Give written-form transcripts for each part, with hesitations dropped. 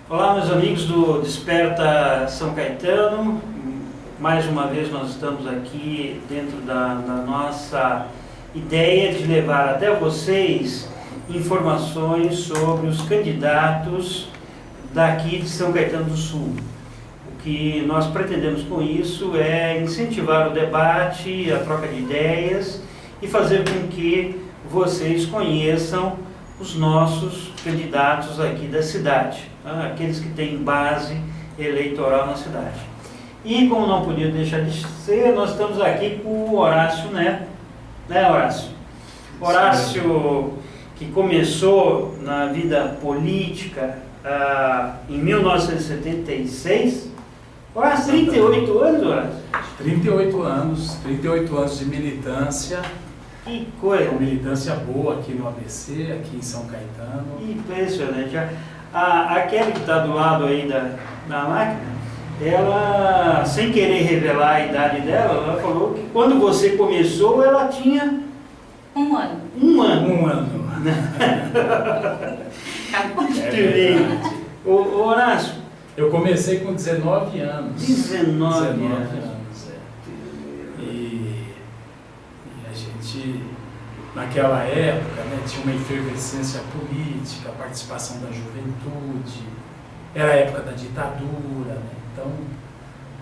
Olá, meus amigos do Desperta São Caetano. Mais uma vez nós estamos aqui dentro da nossa ideia de levar até vocês informações sobre os candidatos daqui de São Caetano do Sul. O que nós pretendemos com isso é incentivar o debate, a troca de ideias e fazer com que vocês conheçam os nossos candidatos aqui da cidade, aqueles que têm base eleitoral na cidade. E como não podia deixar de ser, nós estamos aqui com o Horácio Neto, né, Horácio? Horácio, que começou na vida política em 1976. Horácio, 38 anos, Horácio? 38 anos de militância. Que coisa! Uma militância boa aqui no ABC, aqui em São Caetano. Impressionante. A Kelly que está do lado aí da máquina, ela, sem querer revelar a idade dela, ela falou que quando você começou, ela tinha... Um ano. Um ano. Acabou de Ô, Horácio. Eu comecei com 19 anos. 19 anos. E a gente, naquela época, né, tinha uma efervescência política, a participação da juventude, era a época da ditadura, né? Então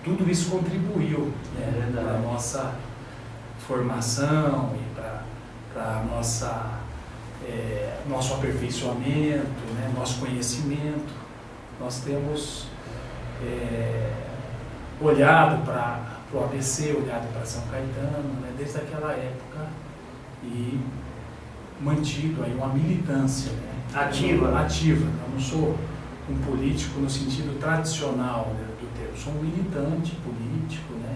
tudo isso contribuiu, né, para a nossa formação e para nosso aperfeiçoamento, né, nosso conhecimento. Nós temos olhado para o ABC, olhado para São Caetano, né, desde aquela época e mantido aí uma militância, né, Ativa. Eu não sou um político no sentido tradicional, né, do termo, sou um militante político, né,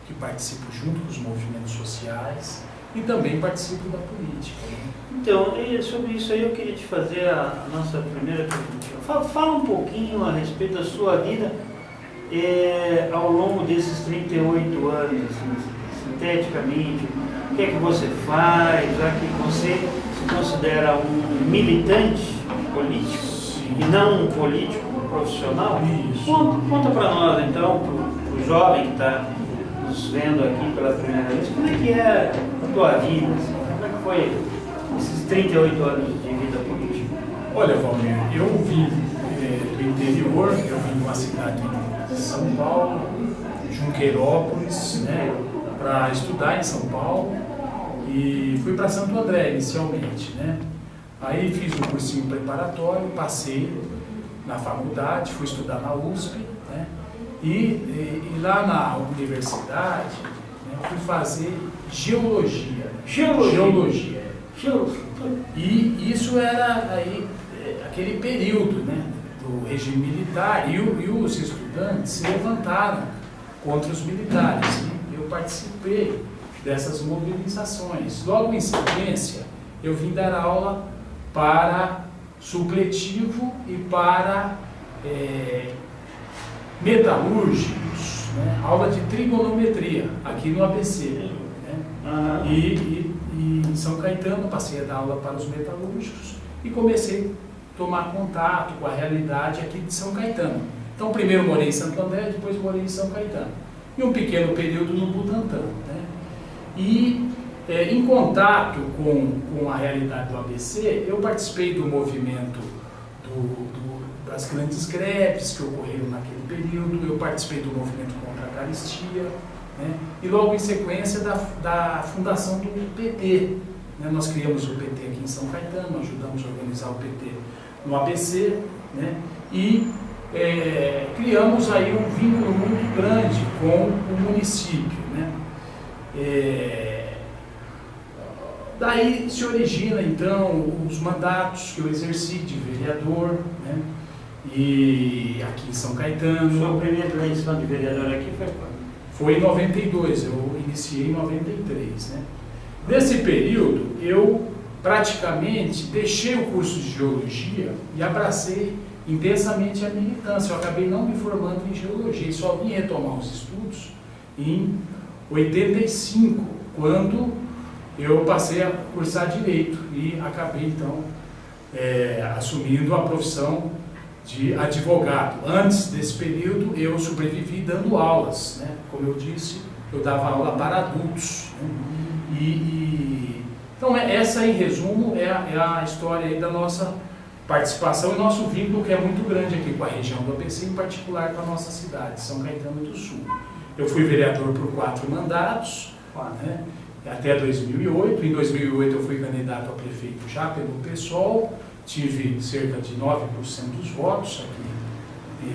que participo junto com os movimentos sociais e também participo da política. Né? Então, sobre isso aí eu queria te fazer a nossa primeira pergunta. Fala um pouquinho a respeito da sua vida ao longo desses 38 anos, assim, sinteticamente. O que é que você faz, já que você se considera um militante político? Sim. E não um político profissional? Isso. Conta para nós, então, para o jovem que está nos vendo aqui pela primeira vez, como é que é a tua vida? Assim? Como é que foi esses 38 anos de vida política? Olha, Valmir, eu vim do interior, eu vim de uma cidade de São Paulo, Junqueirópolis, né, para estudar em São Paulo e fui para Santo André inicialmente, né? Aí fiz um cursinho preparatório, passei na faculdade, fui estudar na USP, né? E lá na universidade, né, fui fazer geologia. Geologia. E isso era aí aquele período, né, do regime militar e os estudantes se levantaram contra os militares. E eu participei dessas mobilizações. Logo em sequência, eu vim dar aula para supletivo e para metalúrgicos, né? Aula de trigonometria aqui no ABC, né? E em São Caetano passei a dar aula para os metalúrgicos e comecei a tomar contato com a realidade aqui de São Caetano. Então primeiro morei em Santo André, depois morei em São Caetano e um pequeno período no Butantã, né? E em contato com a realidade do ABC, eu participei do movimento das grandes greves que ocorreram naquele período, eu participei do movimento contra a caristia, né? E logo em sequência da fundação do PT. Né? Nós criamos o PT aqui em São Caetano, ajudamos a organizar o PT no ABC, né? E criamos aí um vínculo muito grande com o município, né? Daí se origina então os mandatos que eu exerci de vereador, né? E aqui em São Caetano. Sua primeira eleição de vereador aqui foi quando? Foi em 92, eu iniciei em 93, né? Nesse período eu praticamente deixei o curso de geologia e abracei intensamente a militância. Eu acabei não me formando em geologia e só vim retomar os estudos em 85, quando eu passei a cursar Direito e acabei então assumindo a profissão de advogado. Antes desse período, eu sobrevivi dando aulas, né? Como eu disse, eu dava aula para adultos, né? Então, essa, em resumo, é a história aí da nossa participação e nosso vínculo, que é muito grande aqui com a região do ABC, em particular com a nossa cidade, São Caetano do Sul. Eu fui vereador por 4 mandatos, né? Até 2008. Em 2008 eu fui candidato a prefeito já pelo PSOL, tive cerca de 9% dos votos aqui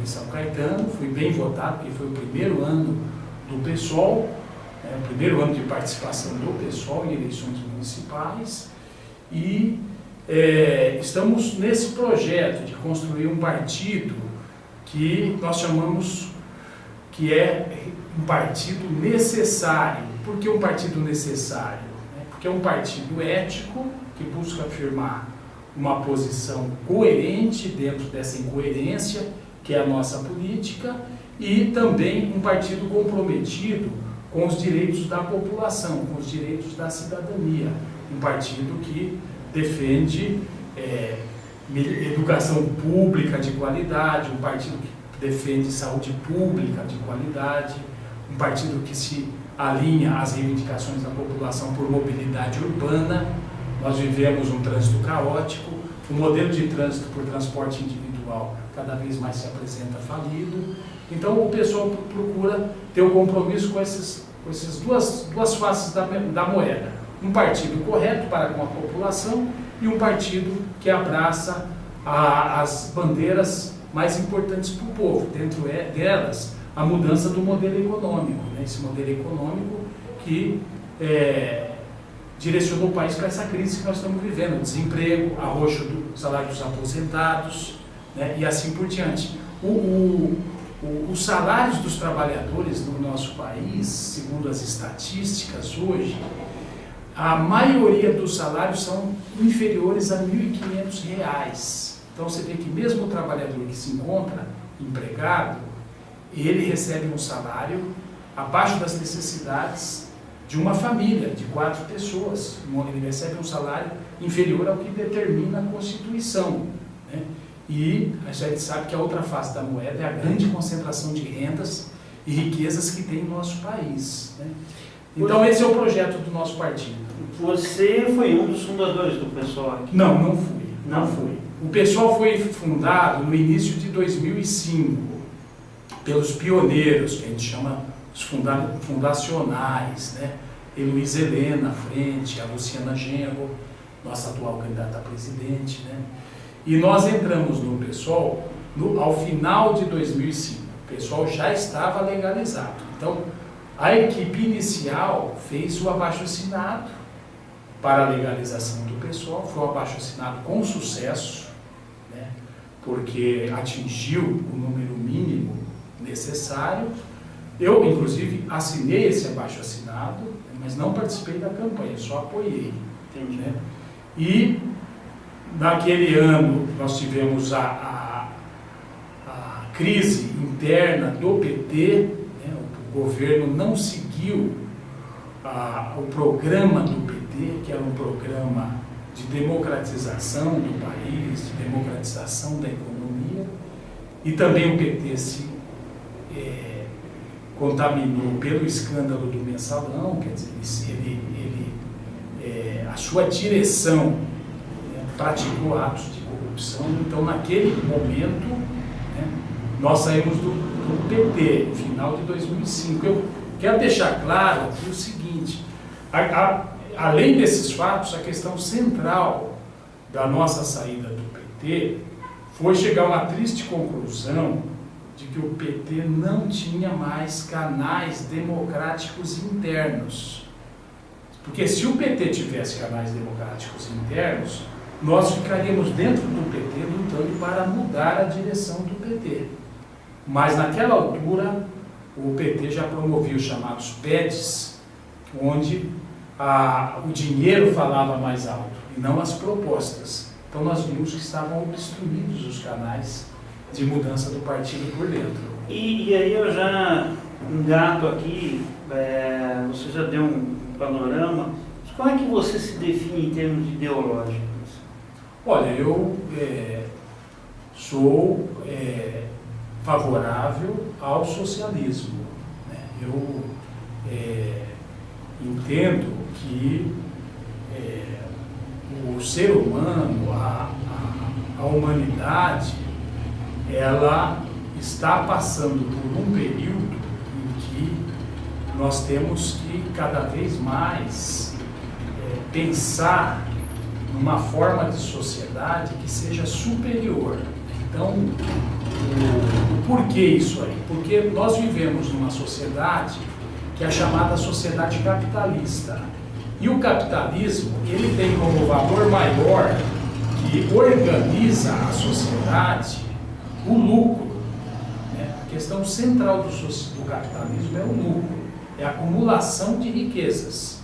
em São Caetano, fui bem votado, porque foi o primeiro ano do PSOL, o primeiro ano de participação do PSOL em eleições municipais, e estamos nesse projeto de construir um partido que nós chamamos que é um partido necessário. Por que um partido necessário? Porque é um partido ético que busca afirmar uma posição coerente dentro dessa incoerência que é a nossa política, e também um partido comprometido com os direitos da população, com os direitos da cidadania. Um partido que defende educação pública de qualidade, um partido que defende saúde pública de qualidade, um partido que se alinha às reivindicações da população por mobilidade urbana. Nós vivemos um trânsito caótico, o modelo de trânsito por transporte individual cada vez mais se apresenta falido. Então o pessoal procura ter um compromisso com essas duas faces da moeda. Um partido correto para com a população e um partido que abraça as bandeiras mais importantes para o povo. Dentro delas, a mudança do modelo econômico, né? Esse modelo econômico que direcionou o país para essa crise que nós estamos vivendo, desemprego, arroxo do salário dos aposentados, né? E assim por diante. Os salários dos trabalhadores no nosso país, segundo as estatísticas hoje, a maioria dos salários são inferiores a R$ 1.500. Então você vê que mesmo o trabalhador que se encontra empregado, ele recebe um salário abaixo das necessidades de uma família, de 4 pessoas. Ele recebe um salário inferior ao que determina a Constituição, né? E a gente sabe que a outra face da moeda é a grande concentração de rendas e riquezas que tem no nosso país, né? Então esse é o projeto do nosso partido. Você foi um dos fundadores do PSOL aqui? Não fui. O PSOL foi fundado no início de 2005, pelos pioneiros, que a gente chama os fundacionais, né? Heloísa Helena à frente, a Luciana Genro, nossa atual candidata a presidente, né? E nós entramos no PSOL ao final de 2005. O PSOL já estava legalizado. Então, a equipe inicial fez o abaixo-assinado para a legalização do PSOL. Foi um abaixo-assinado com sucesso, né? Porque atingiu o número mínimo necessário. Eu, inclusive, assinei esse abaixo-assinado, mas não participei da campanha, só apoiei. Entendi. Né? E naquele ano nós tivemos a crise interna do PT, né? O governo não seguiu o programa do PT, que era um programa de democratização do país, de democratização da economia, e também o PT se contaminou pelo escândalo do Mensalão, quer dizer, a sua direção praticou atos de corrupção. Então, naquele momento, né, nós saímos do PT, no final de 2005. Eu quero deixar claro aqui o seguinte, além desses fatos, a questão central da nossa saída do PT foi chegar a uma triste conclusão de que o PT não tinha mais canais democráticos internos. Porque se o PT tivesse canais democráticos internos, nós ficaríamos dentro do PT lutando para mudar a direção do PT. Mas naquela altura, o PT já promovia os chamados PEDs, onde o dinheiro falava mais alto, e não as propostas. Então nós vimos que estavam obstruídos os canais de mudança do partido por dentro. E aí eu já engato aqui, você já deu um panorama, mas como é que você se define em termos ideológicos? Olha, eu sou favorável ao socialismo, né? Eu entendo que o ser humano, a humanidade, ela está passando por um período em que nós temos que cada vez mais pensar numa forma de sociedade que seja superior. Então, o porquê isso aí? Porque nós vivemos numa sociedade que é chamada sociedade capitalista. E o capitalismo, ele tem como valor maior que organiza a sociedade o lucro. Né? A questão central do capitalismo é o lucro, é a acumulação de riquezas.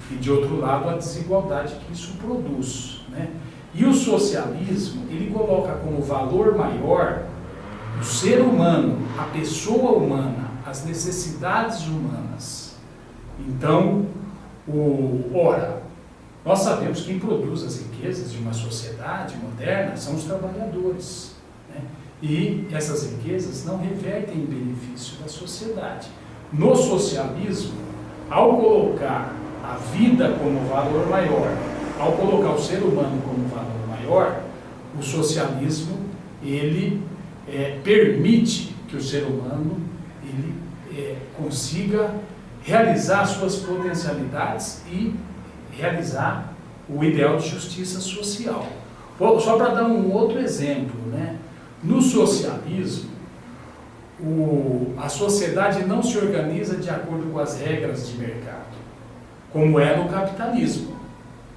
E, de outro lado, a desigualdade que isso produz. Né? E o socialismo, ele coloca como valor maior o ser humano, a pessoa humana, as necessidades humanas. Então, ora, nós sabemos que quem produz as riquezas de uma sociedade moderna são os trabalhadores. Né? E essas riquezas não revertem em benefício da sociedade. No socialismo, ao colocar a vida como valor maior, ao colocar o ser humano como valor maior, o socialismo, ele permite que o ser humano consiga realizar suas potencialidades e realizar o ideal de justiça social. Só para dar um outro exemplo, né? No socialismo, a sociedade não se organiza de acordo com as regras de mercado, como é no capitalismo.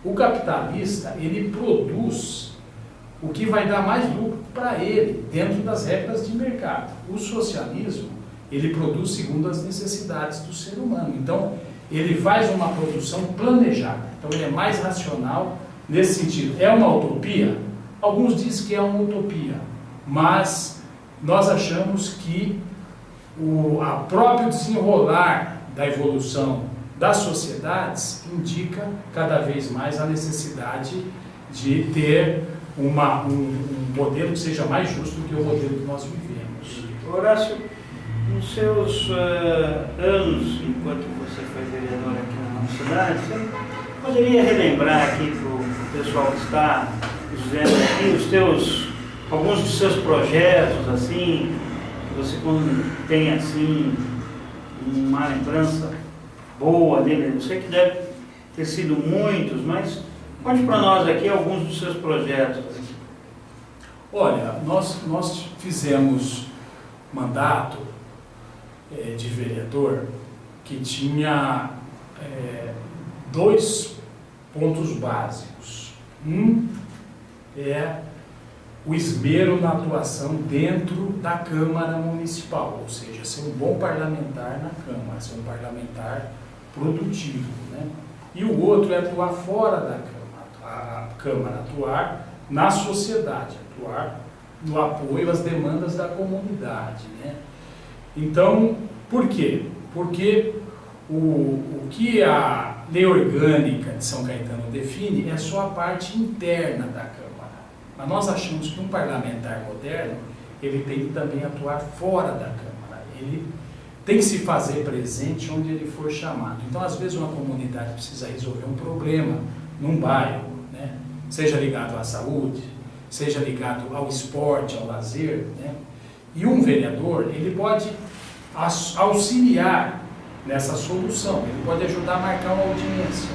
O capitalista, ele produz o que vai dar mais lucro para ele, dentro das regras de mercado. O socialismo, ele produz segundo as necessidades do ser humano. Então, ele faz uma produção planejada. Então, ele é mais racional nesse sentido. É uma utopia? Alguns dizem que é uma utopia, mas nós achamos que a próprio desenrolar da evolução das sociedades indica cada vez mais a necessidade de ter um modelo que seja mais justo do que o modelo que nós vivemos. Horácio, nos seus anos, enquanto você foi vereador aqui na nossa cidade, você poderia relembrar aqui para o pessoal que está dizendo aqui alguns dos seus projetos, assim, que você tem assim uma lembrança boa dele? Eu sei que deve ter sido muitos, mas conte para nós aqui alguns dos seus projetos. Olha, nós fizemos mandato de vereador que tinha 2 pontos básicos. Um é o esmero na atuação dentro da Câmara Municipal, ou seja, ser um bom parlamentar na Câmara, ser um parlamentar produtivo, né? E o outro é atuar fora da Câmara, atuar na sociedade, atuar no apoio às demandas da comunidade, né? Então, por quê? Porque o que a lei orgânica de São Caetano define é só a parte interna da Câmara. Mas nós achamos que um parlamentar moderno, ele tem que também atuar fora da Câmara. Ele tem que se fazer presente onde ele for chamado. Então, às vezes, uma comunidade precisa resolver um problema num bairro, né? Seja ligado à saúde, seja ligado ao esporte, ao lazer, né? E um vereador, ele pode auxiliar nessa solução, ele pode ajudar a marcar uma audiência,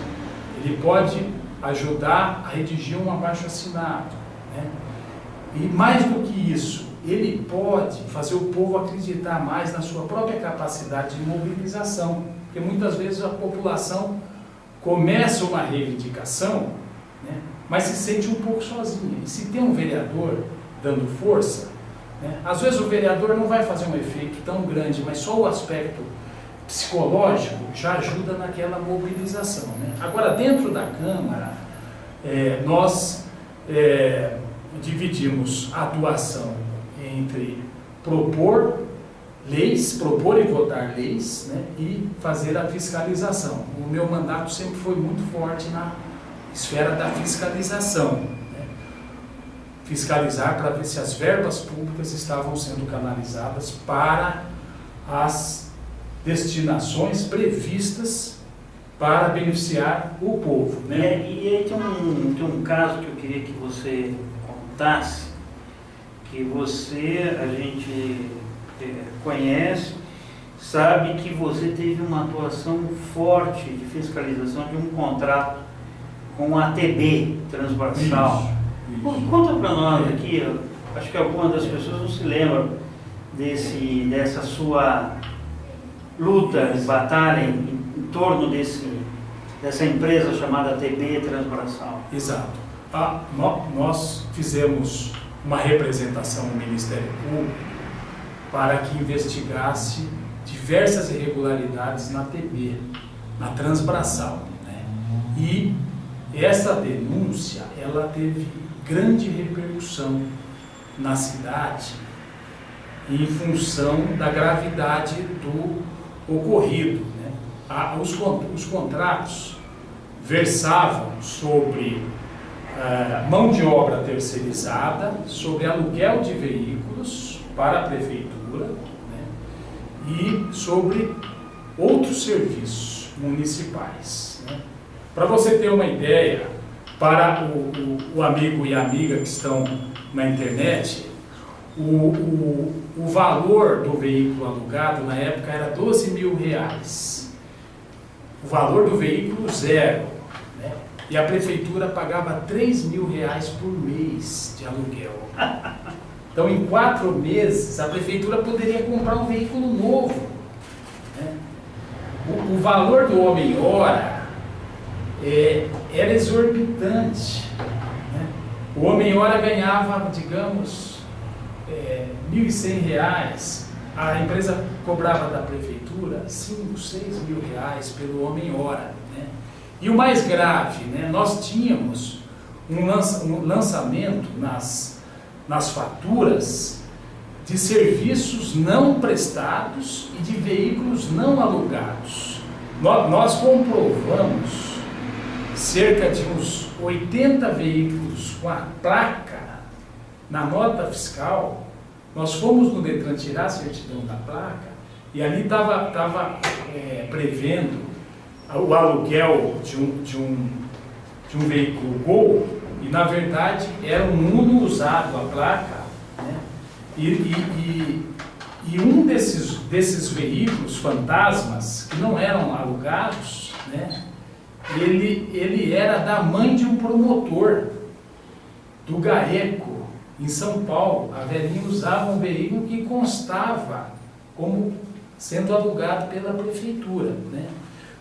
ele pode ajudar a redigir um abaixo-assinado, né? E mais do que isso, ele pode fazer o povo acreditar mais na sua própria capacidade de mobilização, porque muitas vezes a população começa uma reivindicação, né, mas se sente um pouco sozinha. E se tem um vereador dando força, né, às vezes o vereador não vai fazer um efeito tão grande, mas só o aspecto psicológico já ajuda naquela mobilização, né? Agora, dentro da Câmara, nós dividimos a atuação entre propor e votar leis, né, e fazer a fiscalização. O meu mandato sempre foi muito forte na esfera da fiscalização, né? fiscalizar para ver se as verbas públicas estavam sendo canalizadas para as destinações previstas para beneficiar o povo, né? E aí tem um caso que eu queria que você contasse, que a gente conhece, sabe que você teve uma atuação forte de fiscalização de um contrato com a ATB Transbraçal. Isso. Conta para nós aqui, acho que algumas das pessoas não se lembram dessa sua luta, batalha em torno dessa empresa chamada ATB Transbraçal. Exato. Nós fizemos uma representação no Ministério Público para que investigasse diversas irregularidades na ATB, na Transbraçal, né? E essa denúncia, ela teve grande repercussão na cidade em função da gravidade do ocorrido, né? Os contratos versavam sobre mão de obra terceirizada, sobre aluguel de veículos para a prefeitura, né? E sobre outros serviços municipais, né? Para você ter uma ideia, para o amigo e a amiga que estão na internet, o valor do veículo alugado na época era R$12.000. O valor do veículo zero, né? E a prefeitura pagava R$3.000 por mês de aluguel. Então, em 4 meses, a prefeitura poderia comprar um veículo novo, né? O valor do homem-hora era exorbitante, né? O homem-hora ganhava, digamos, R$1.100. A empresa cobrava da prefeitura R$5.000, R$6.000 pelo homem-hora, né? E o mais grave, né? Nós tínhamos um lançamento nas faturas de serviços não prestados e de veículos não alugados. Nós comprovamos cerca de uns 80 veículos com a placa na nota fiscal. Nós fomos no Detran tirar a certidão da placa e ali estava prevendo o aluguel de um veículo Gol, e na verdade era um Uno usado a placa, né? E um desses veículos fantasmas que não eram alugados, né? Ele era da mãe de um promotor do GAECO em São Paulo. A velhinha usava um veículo que constava como sendo alugado pela prefeitura, né?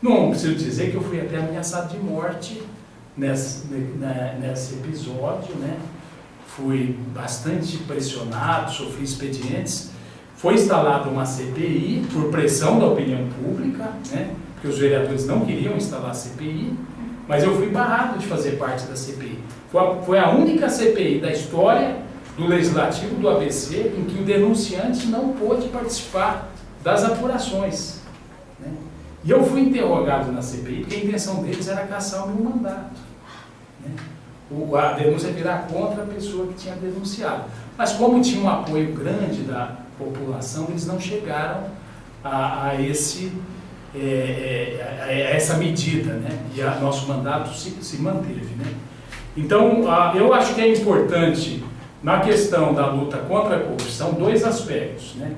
Não preciso dizer que eu fui até ameaçado de morte nesse episódio, né? Fui bastante pressionado, sofri expedientes. Foi instalada uma CPI por pressão da opinião pública, né? Porque os vereadores não queriam instalar a CPI, mas eu fui barrado de fazer parte da CPI. Foi a única CPI da história do Legislativo do ABC em que o denunciante não pôde participar das apurações, né? E eu fui interrogado na CPI porque a intenção deles era caçar o meu mandato, né? A denúncia virar contra a pessoa que tinha denunciado. Mas como tinha um apoio grande da população, eles não chegaram a essa medida, né? E nosso mandato se manteve, né? Então, eu acho que é importante, na questão da luta contra a corrupção, 2 aspectos, né?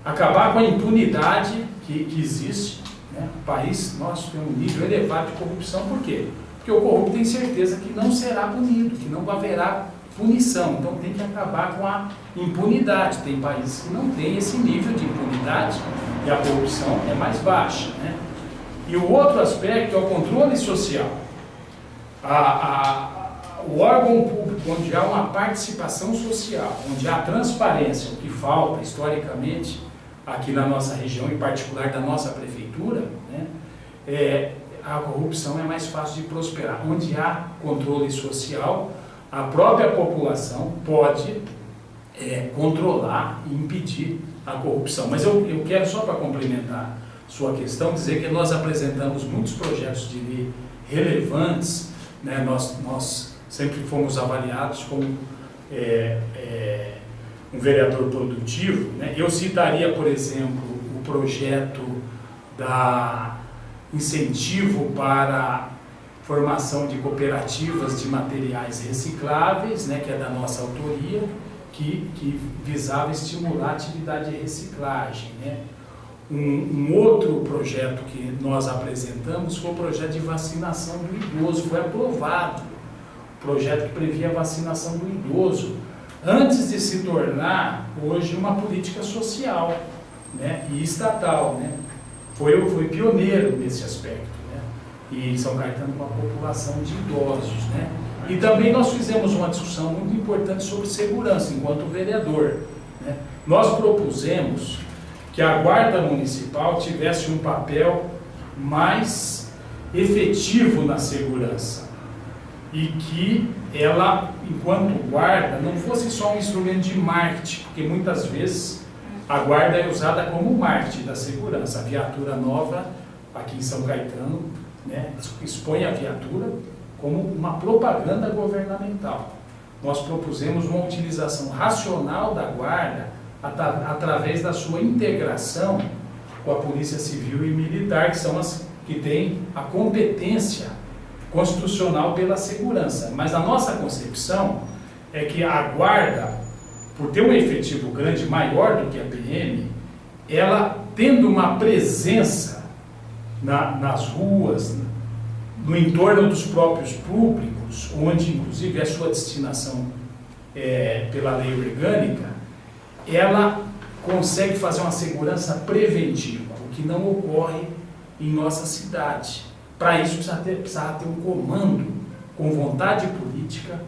Acabar com a impunidade que existe, né? O país nosso tem um nível elevado de corrupção. Por quê? Porque o corrupto tem certeza que não será punido, que não haverá punição. Então tem que acabar com a impunidade. Tem países que não têm esse nível de impunidade e a corrupção é mais baixa, né? E o outro aspecto é o controle social. O órgão público, onde há uma participação social, onde há transparência, o que falta historicamente aqui na nossa região, em particular da nossa prefeitura, né? A corrupção é mais fácil de prosperar. Onde há controle social, a própria população pode controlar e impedir a corrupção. Mas eu quero, só para complementar sua questão, dizer que nós apresentamos muitos projetos de lei relevantes, né? Nós sempre fomos avaliados como um vereador produtivo, né? Eu citaria, por exemplo, o projeto da incentivo para formação de cooperativas de materiais recicláveis, né, que é da nossa autoria, que visava estimular a atividade de reciclagem, né? Um outro projeto que nós apresentamos foi o projeto de vacinação do idoso, foi aprovado, o projeto que previa a vacinação do idoso, antes de se tornar hoje uma política social, né, e estatal, né? Foi pioneiro nesse aspecto, né? E São Caetano com a população de idosos, né? E também nós fizemos uma discussão muito importante sobre segurança, enquanto vereador, né? Nós propusemos que a Guarda Municipal tivesse um papel mais efetivo na segurança e que ela, enquanto guarda, não fosse só um instrumento de marketing, porque muitas vezes a guarda é usada como marketing da segurança. A viatura nova, aqui em São Caetano, né, expõe a viatura como uma propaganda governamental. Nós propusemos uma utilização racional da guarda através da sua integração com a Polícia Civil e Militar, que são as que têm a competência constitucional pela segurança. Mas a nossa concepção é que a guarda, por ter um efetivo grande, maior do que a PM, ela tendo uma presença nas ruas, no entorno dos próprios públicos, onde inclusive é sua destinação pela lei orgânica, ela consegue fazer uma segurança preventiva, o que não ocorre em nossa cidade. Para isso precisava ter um comando com vontade política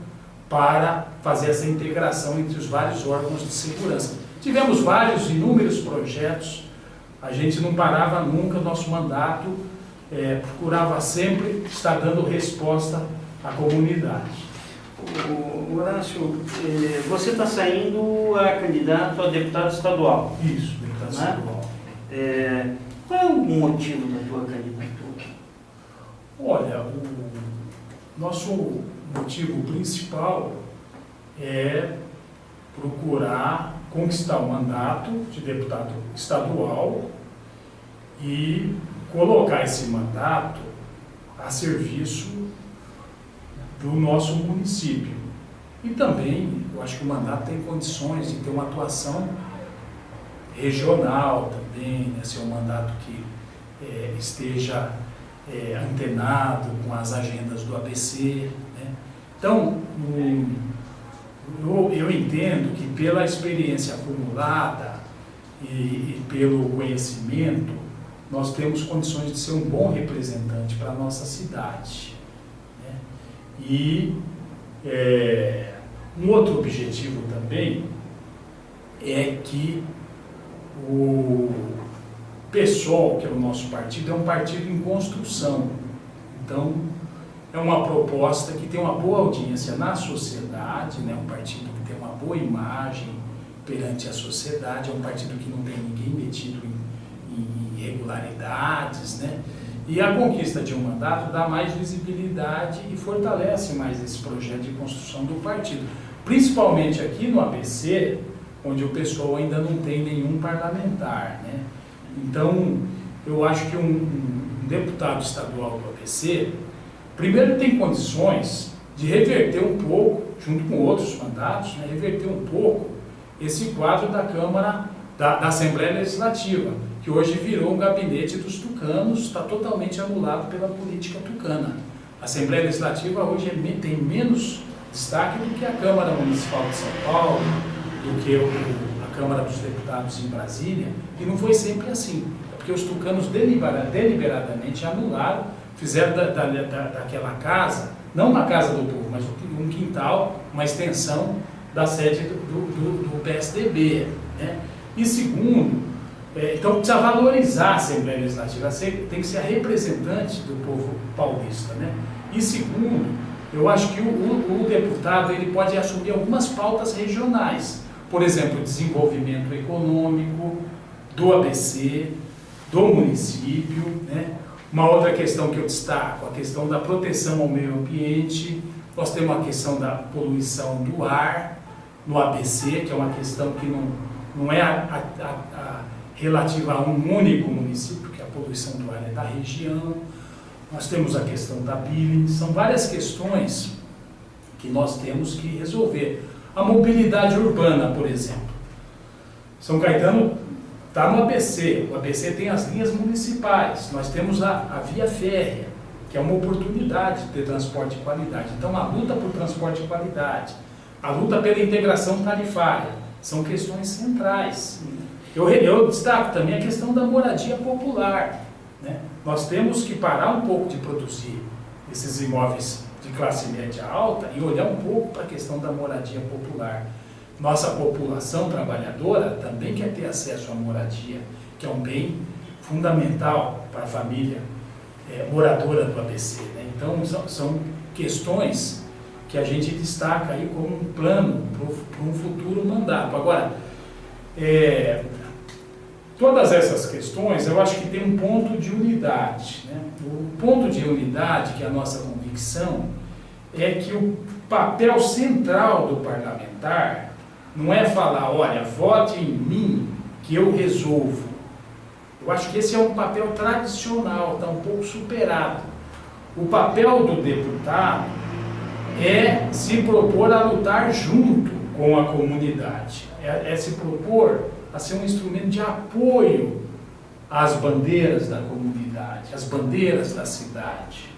para fazer essa integração entre os vários órgãos de segurança. Tivemos inúmeros projetos, a gente não parava nunca, nosso mandato procurava sempre estar dando resposta à comunidade. Horácio, você está saindo a candidato a deputado estadual. Isso, deputado estadual. Qual é o motivo da tua candidatura? Olha, o nosso motivo principal é procurar conquistar o mandato de deputado estadual e colocar esse mandato a serviço do nosso município. E também, eu acho que o mandato tem condições de ter uma atuação regional também, né? Ser um mandato que esteja antenado com as agendas do ABC, né? Então, eu entendo que pela experiência acumulada e pelo conhecimento, nós temos condições de ser um bom representante para a nossa cidade, né? E um outro objetivo também é que o PSOL, que é o nosso partido, é um partido em construção. Então, é uma proposta que tem uma boa audiência na sociedade, né? Um partido que tem uma boa imagem perante a sociedade, é um partido que não tem ninguém metido em irregularidades, né? E a conquista de um mandato dá mais visibilidade e fortalece mais esse projeto de construção do partido. Principalmente aqui no ABC, onde o pessoal ainda não tem nenhum parlamentar, né? Então, eu acho que um deputado estadual do ABC, primeiro tem condições de reverter um pouco, junto com outros mandatos, né, reverter um pouco esse quadro da Câmara, da Assembleia Legislativa, que hoje virou um gabinete dos tucanos, está totalmente anulado pela política tucana. A Assembleia Legislativa hoje tem menos destaque do que a Câmara Municipal de São Paulo, do que a Câmara dos Deputados em Brasília, e não foi sempre assim, porque os tucanos deliberadamente anularam, fizeram daquela casa, não uma casa do povo, mas um quintal, uma extensão da sede do PSDB, né? E segundo, então precisa valorizar a Assembleia Legislativa, tem que ser a representante do povo paulista, né? E segundo, eu acho que o deputado ele pode assumir algumas pautas regionais, por exemplo, desenvolvimento econômico do ABC, do município, né? Uma outra questão que eu destaco, a questão da proteção ao meio ambiente. nós temos a questão da poluição do ar no ABC, que é uma questão que não é relativa a um único município, porque a poluição do ar é da região. Nós temos a questão da billing, são várias questões que nós temos que resolver. A mobilidade urbana, por exemplo. São Caetano está no ABC, o ABC tem as linhas municipais, nós temos a via férrea, que é uma oportunidade de ter transporte de qualidade. Então, a luta por transporte de qualidade, a luta pela integração tarifária, são questões centrais. Eu destaco também a questão da moradia popular, né? Nós temos que parar um pouco de produzir esses imóveis de classe média alta e olhar um pouco para a questão da moradia popular. Nossa população trabalhadora também quer ter acesso à moradia, que é um bem fundamental para a família moradora do ABC, né? Então, são questões que a gente destaca aí como um plano para um futuro mandato. Agora, todas essas questões, eu acho que tem um ponto de unidade, né? O ponto de unidade, que é a nossa convicção, é que o papel central do parlamentar não é falar, olha, vote em mim que eu resolvo. Eu acho que esse é um papel tradicional, está um pouco superado. O papel do deputado é se propor a lutar junto com a comunidade, é se propor a ser um instrumento de apoio às bandeiras da comunidade, às bandeiras da cidade.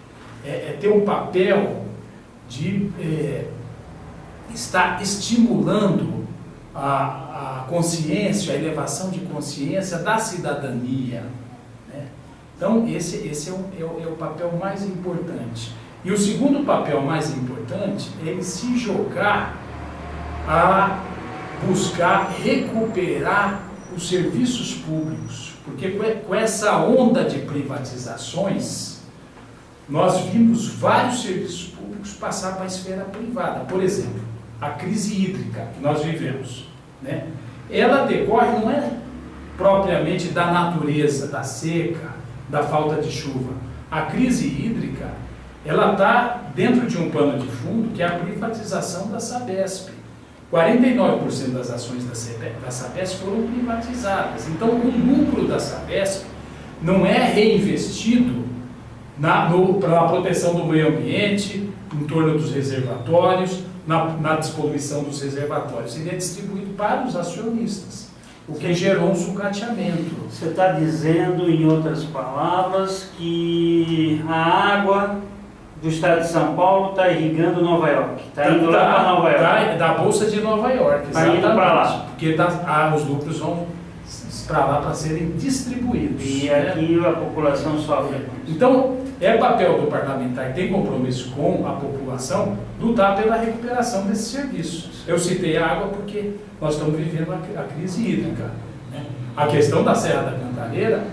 É ter um papel de estar estimulando a consciência, a elevação de consciência da cidadania, né? Então, esse é o papel mais importante. E o segundo papel mais importante é ele se jogar a buscar recuperar os serviços públicos, porque com essa onda de privatizações, nós vimos vários serviços públicos passar para a esfera privada. Por exemplo, a crise hídrica que nós vivemos, né? Ela decorre, não é propriamente da natureza, da seca, da falta de chuva. A crise hídrica, ela está dentro de um pano de fundo, que é a privatização da Sabesp. 49% das ações da Sabesp foram privatizadas. Então, o lucro da Sabesp não é reinvestido para a proteção do meio ambiente, em torno dos reservatórios, na despoluição dos reservatórios. Ele é distribuído para os acionistas, o que gerou um sucateamento. Você está dizendo, em outras palavras, que a água do estado de São Paulo está irrigando Nova York, está indo lá para Nova York. Da Bolsa de Nova York, está indo para lá. Porque os lucros vão para lá para serem distribuídos. E aqui a população sofre. Então, é papel do parlamentar, tem compromisso com a população, lutar pela recuperação desses serviços. Eu citei a água porque nós estamos vivendo a crise hídrica, né? A questão da Serra da Cantareira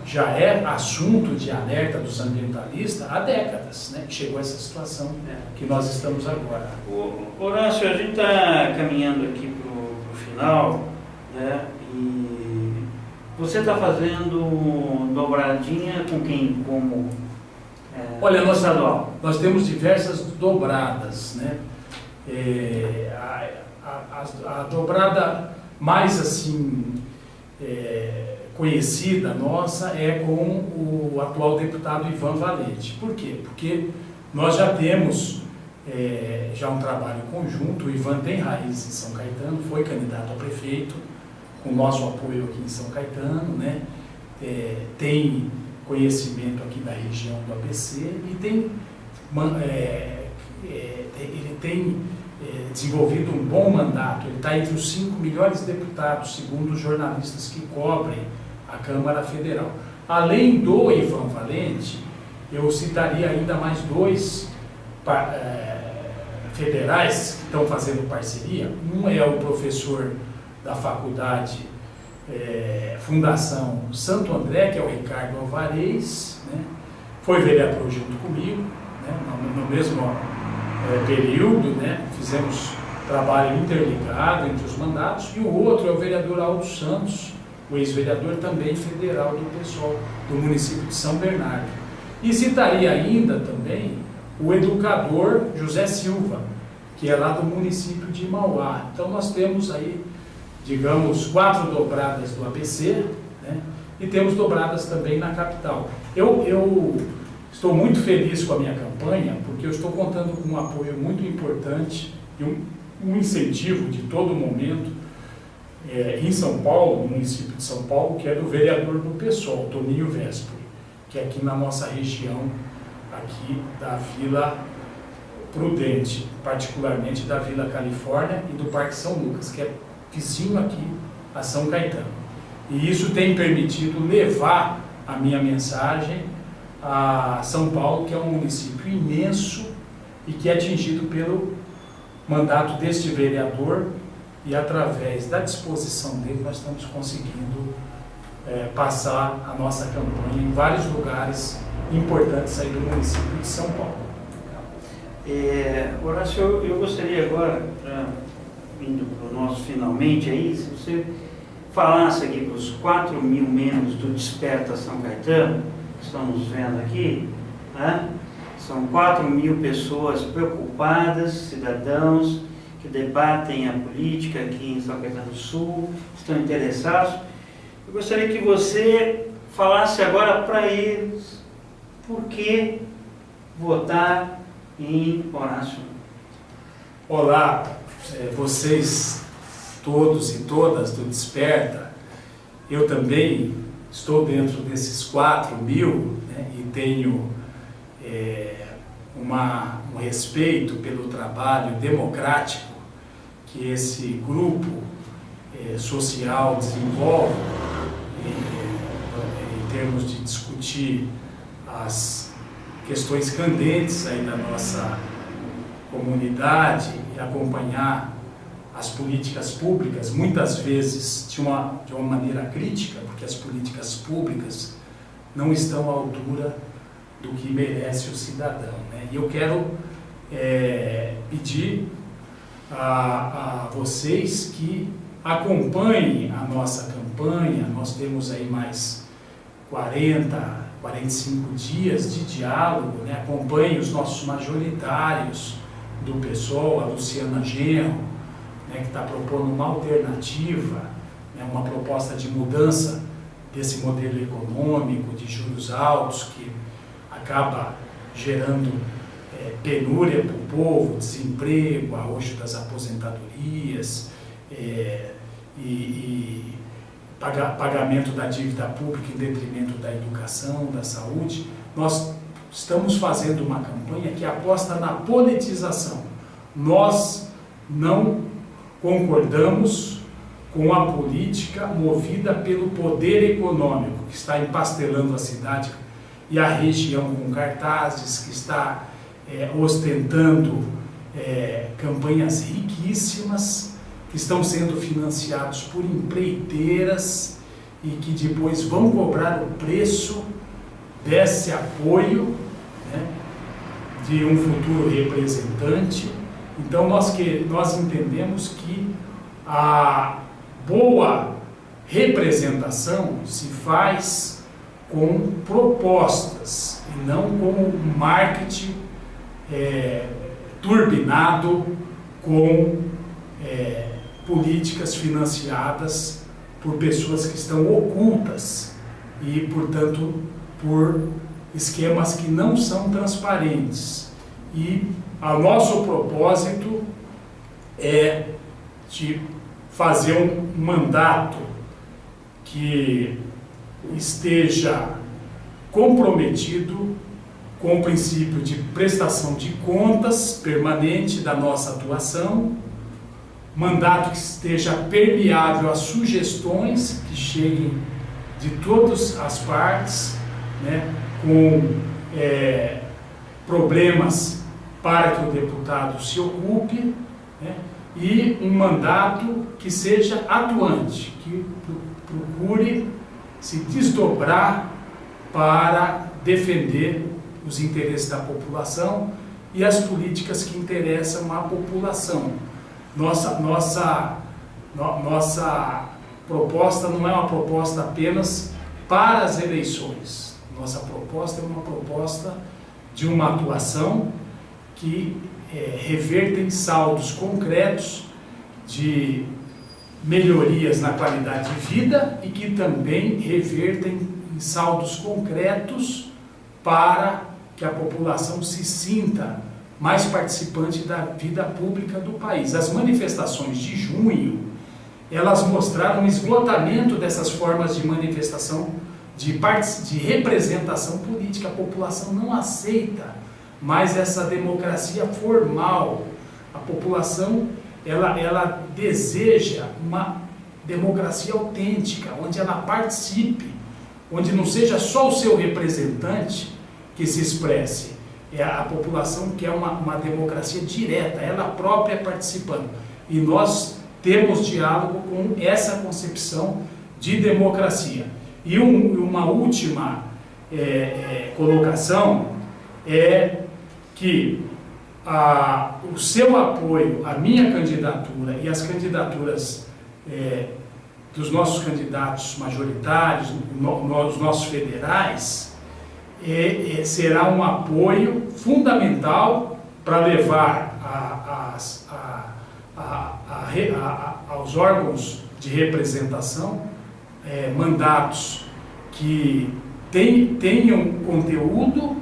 já é assunto de alerta dos ambientalistas há décadas, né? Chegou essa situação que nós estamos agora. Horácio, a gente está caminhando aqui para o final, né? E você está fazendo dobradinha com quem? Como olha, nós temos diversas dobradas, né? A dobrada mais assim conhecida nossa é com o atual deputado Ivan Valente. Por quê? Porque nós já temos já um trabalho conjunto. O Ivan tem raiz em São Caetano, foi candidato a prefeito, com o nosso apoio aqui em São Caetano, né? Tem conhecimento aqui da região do ABC e ele tem desenvolvido um bom mandato. Ele está entre os 5 melhores deputados, segundo os jornalistas que cobrem a Câmara Federal. Além do Ivan Valente, eu citaria ainda mais 2 federais que estão fazendo parceria. Um é o professor da faculdade Fundação Santo André, que é o Ricardo Alvarez, né? Foi vereador junto comigo, né? No mesmo período, né? Fizemos trabalho interligado entre os mandatos. E o outro é o vereador Aldo Santos, o ex-vereador também federal do PSOL, do município de São Bernardo. E citaria ainda também o educador José Silva, que é lá do município de Mauá. Então nós temos aí, digamos, 4 dobradas do ABC, né? E temos dobradas também na capital. Eu estou muito feliz com a minha campanha, porque eu estou contando com um apoio muito importante e um incentivo de todo momento em São Paulo, no município de São Paulo, que é do vereador do PSOL, Toninho Vespoli, que é aqui na nossa região, aqui da Vila Prudente, particularmente da Vila Califórnia e do Parque São Lucas, que é vizinho aqui a São Caetano. E isso tem permitido levar a minha mensagem a São Paulo, que é um município imenso e que é atingido pelo mandato deste vereador, e através da disposição dele nós estamos conseguindo passar a nossa campanha em vários lugares importantes aí do município de São Paulo. Horácio, eu gostaria agora, indo para o nosso finalmente aí, se você falasse aqui para os 4.000 membros do Desperta São Caetano, que estamos vendo aqui, né? São 4.000 pessoas preocupadas, cidadãos, que debatem a política aqui em São Caetano do Sul, estão interessados. Eu gostaria que você falasse agora para eles por que votar em Horácio. Olá, vocês todos e todas do Desperta. Eu também estou dentro desses 4.000, né, e tenho um respeito pelo trabalho democrático que esse grupo social desenvolve em termos de discutir as questões candentes aí da nossa comunidade e acompanhar as políticas públicas, muitas vezes de uma maneira crítica, porque as políticas públicas não estão à altura do que merece o cidadão, né? E eu quero pedir a vocês que acompanhem a nossa campanha. Nós temos aí mais 45 dias de diálogo, né? Acompanhem os nossos majoritários do PSOL, a Luciana Genro, né, que está propondo uma alternativa, né, uma proposta de mudança desse modelo econômico de juros altos que acaba gerando penúria para o povo, desemprego, arroxo das aposentadorias e pagamento da dívida pública em detrimento da educação, da saúde. Nós estamos fazendo uma campanha que aposta na politização. Nós não concordamos com a política movida pelo poder econômico, que está empastelando a cidade e a região com cartazes, que está ostentando campanhas riquíssimas, que estão sendo financiados por empreiteiras e que depois vão cobrar o preço desse apoio, né, de um futuro representante. Então nós entendemos que a boa representação se faz com propostas e não com um marketing turbinado com políticas financiadas por pessoas que estão ocultas e, portanto, por esquemas que não são transparentes. E o nosso propósito é de fazer um mandato que esteja comprometido com o princípio de prestação de contas permanente da nossa atuação, mandato que esteja permeável a sugestões que cheguem de todas as partes, né, com problemas para que o deputado se ocupe, né, e um mandato que seja atuante, que procure se desdobrar para defender os interesses da população e as políticas que interessam à população. Nossa proposta não é uma proposta apenas para as eleições. Nossa proposta é uma proposta de uma atuação que revertem saldos concretos de melhorias na qualidade de vida e que também revertem em saldos concretos para que a população se sinta mais participante da vida pública do país. As manifestações de junho, elas mostraram um esgotamento dessas formas de manifestação, de representação política. A população não aceita mais essa democracia formal. A população, ela deseja uma democracia autêntica, onde ela participe, onde não seja só o seu representante que se expresse. A população quer uma democracia direta, ela própria participando. E nós temos diálogo com essa concepção de democracia. E uma última colocação é que o seu apoio à minha candidatura e às candidaturas dos nossos candidatos majoritários, dos nossos federais, será um apoio fundamental para levar aos órgãos de representação mandatos que tenham conteúdo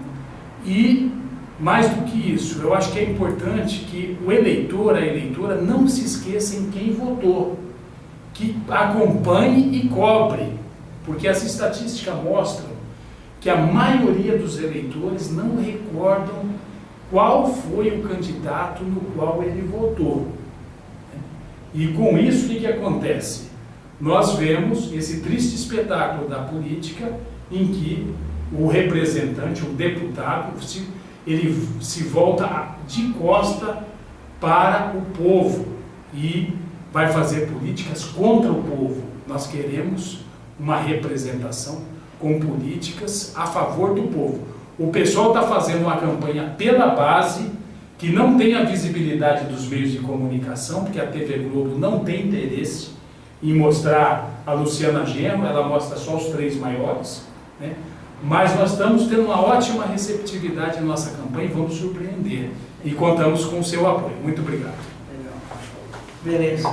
e, mais do que isso, eu acho que é importante que o eleitor, a eleitora, não se esqueça em quem votou, que acompanhe e cobre, porque as estatísticas mostram que a maioria dos eleitores não recordam qual foi o candidato no qual ele votou. E com isso, o que acontece? Nós vemos esse triste espetáculo da política em que o representante, o deputado, ele se volta de costa para o povo e vai fazer políticas contra o povo. Nós queremos uma representação com políticas a favor do povo. O pessoal está fazendo uma campanha pela base, que não tem a visibilidade dos meios de comunicação, porque a TV Globo não tem interesse em mostrar a Luciana Genro, ela mostra só os 3 maiores, né? Mas nós estamos tendo uma ótima receptividade em nossa campanha e vamos surpreender. E contamos com o seu apoio. Muito obrigado. Legal. Beleza.